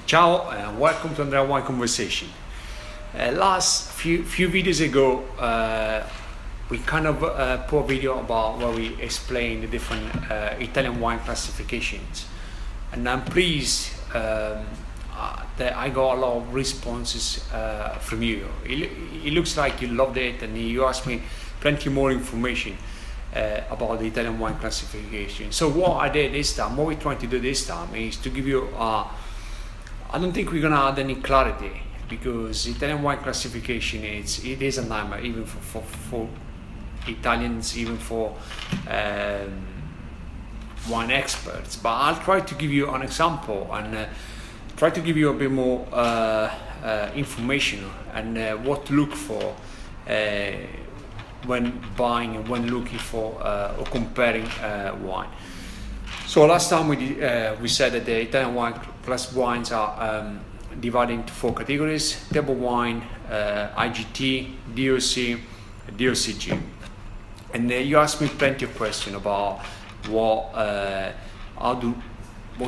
Ciao and welcome to Andrea Wine Conversation. Last few videos ago, we kind of put a video about where we explain the different Italian wine classifications, and I'm pleased that I got a lot of responses from you. It looks like you loved it, and you asked me plenty more information about the Italian wine classification. So what I did this time, what we're trying to do this time, is to give you I don't think we're gonna add any clarity, because Italian wine classification it is a nightmare, even for Italians, even for wine experts. But I'll try to give you an example and try to give you a bit more information and what to look for when buying and when looking for or comparing wine. So last time we said that the Italian wine class wines are divided into 4 categories: table wine, IGT, DOC, DOCG. And you asked me plenty of questions about what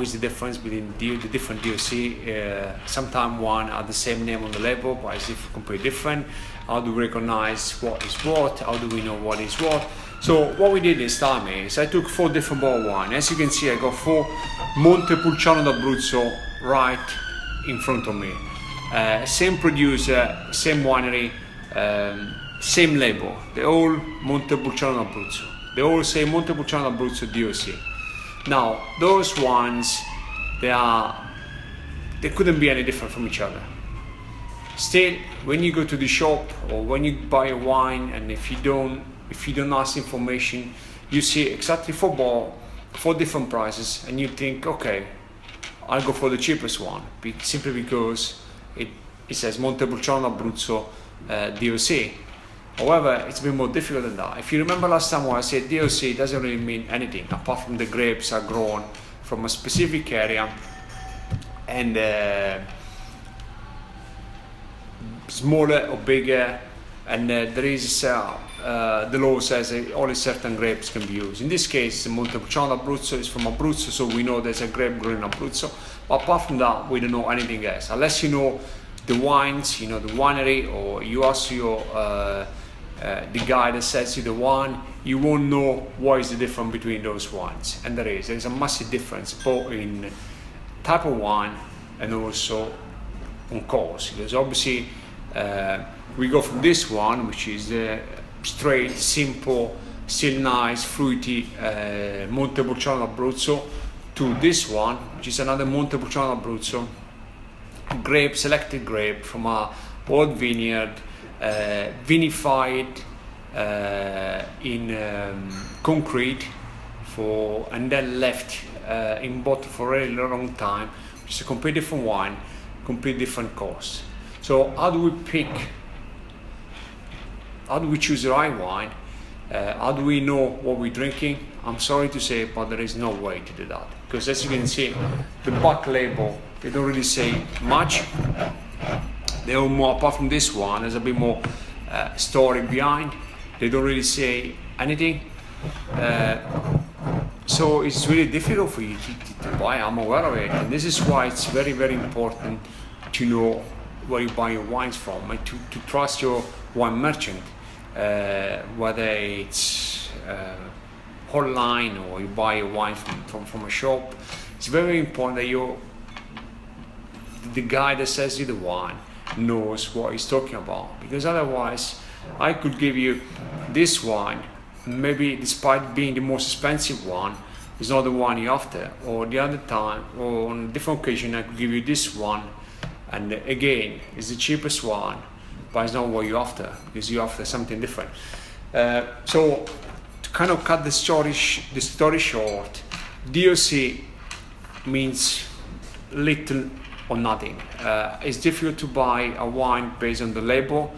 is the difference between the different DOC. Sometimes one are the same name on the label, but it's completely different. How do we recognize what is what? How do we know what is what? So what we did this time is I took 4 different bottle of wine. As you can see, I got 4 Montepulciano d'Abruzzo right in front of me. Same producer, same winery, same label. They all Montepulciano d'Abruzzo. They all say Montepulciano d'Abruzzo DOC. Now those wines, they couldn't be any different from each other. Still, when you go to the shop or when you buy a wine, and if you don't ask information, you see exactly 4 bottles, 4 different prices, and you think, okay, I'll go for the cheapest one, simply because it says Montepulciano d'Abruzzo DOC. However, it's a bit more difficult than that. If you remember last time when I said DOC doesn't really mean anything apart from the grapes are grown from a specific area, and smaller or bigger, and there is the law says only certain grapes can be used. In this case, Montepulciano d'Abruzzo is from Abruzzo, so we know there's a grape grown in Abruzzo. But apart from that, we don't know anything else. Unless you know the wines, you know the winery, or you ask your the guy that sells you the wine, you won't know what is the difference between those wines. And there is a massive difference both in type of wine and also on cost, because obviously we go from this one, which is straight, simple, still nice, fruity Montepulciano d'Abruzzo, to this one, which is another Montepulciano d'Abruzzo, selected grape from a old vineyard, vinified in concrete and then left in bottle for a really long time, which is a completely different wine, completely different cost. So how do we pick? How do we choose the right wine? How do we know what we're drinking? I'm sorry to say, but there is no way to do that, because as you can see, the back label, they don't really say much. They are more, apart from this one, there's a bit more story behind. They don't really say anything. So it's really difficult for you to buy. I'm aware of it, and this is why it's very, very important to know where you buy your wines from, and to trust your wine merchant, whether it's online or you buy a wine from a shop. It's very important that the guy that sells you the wine knows what he's talking about, because otherwise I could give you this wine, maybe despite being the most expensive one, it's not the one you're after, or the other time, or on a different occasion, I could give you this one, and again, it's the cheapest one, but it's not what you're after, because you're after something different. So to kind of cut the story short, DOC means little or nothing. It's difficult to buy a wine based on the label,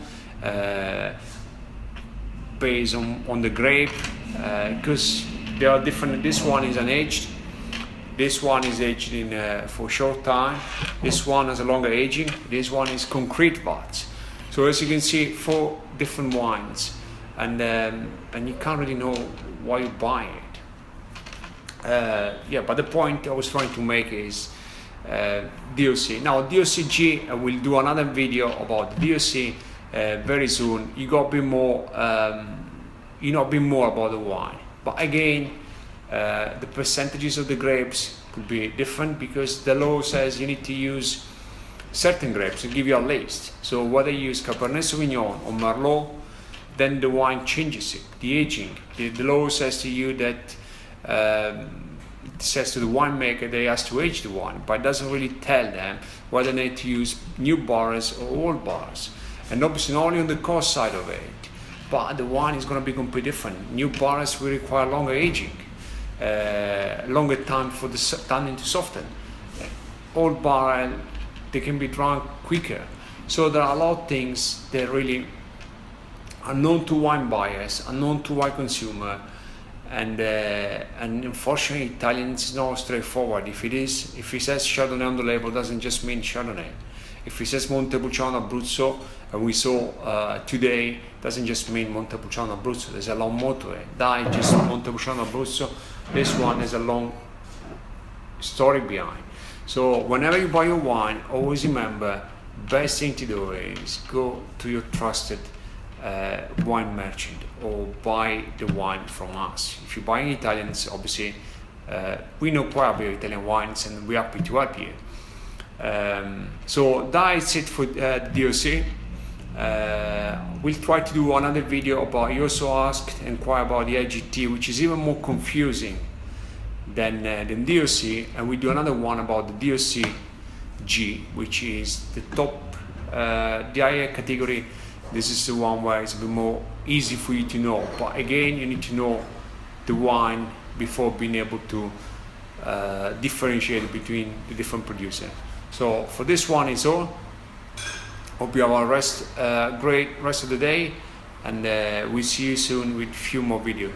based on the grape, because they are different. This one is unaged. This one is aged for a short time. This one has a longer aging. This one is concrete vats. So as you can see, 4 different wines, and you can't really know why you buy it. Yeah, but the point I was trying to make is DOC. Now DOCG, we'll do another video about DOC very soon. You got a bit more, you know a bit more about the wine. But again, the percentages of the grapes could be different because the law says you need to use certain grapes to give you a list. So whether you use Cabernet Sauvignon or Merlot, then the wine changes it, the aging. The law says to you that it says to the winemaker they has to age the wine, but it doesn't really tell them whether they need to use new barrels or old barrels. And obviously not only on the cost side of it, but the wine is going to be completely different. New barrels will require longer aging, longer time for the tannin to soften. Old barrel, they can be drunk quicker. So there are a lot of things that really are known to wine buyers, are known to wine consumer, and unfortunately Italians is not straightforward. If it says Chardonnay on the label, it doesn't just mean Chardonnay. If it says Montepulciano Abruzzo, and we saw today, doesn't just mean Montepulciano Abruzzo. There's a lot more to it. That is just Montepulciano Abruzzo. This one has a long story behind. So whenever you buy your wine, always remember, best thing to do is go to your trusted wine merchant or buy the wine from us. If you're buying Italians, obviously we know quite a bit of Italian wines and we're happy to help you. So that's it for DOC. We'll try to do another video about, you also asked and inquire about the IGT, which is even more confusing than DOC, and we do another one about the DOC-G, which is the top, the higher category. This is the one where it's a bit more easy for you to know, but again you need to know the wine before being able to differentiate between the different producers. So for this one is all. Hope you have a great rest of the day, and we'll see you soon with a few more videos.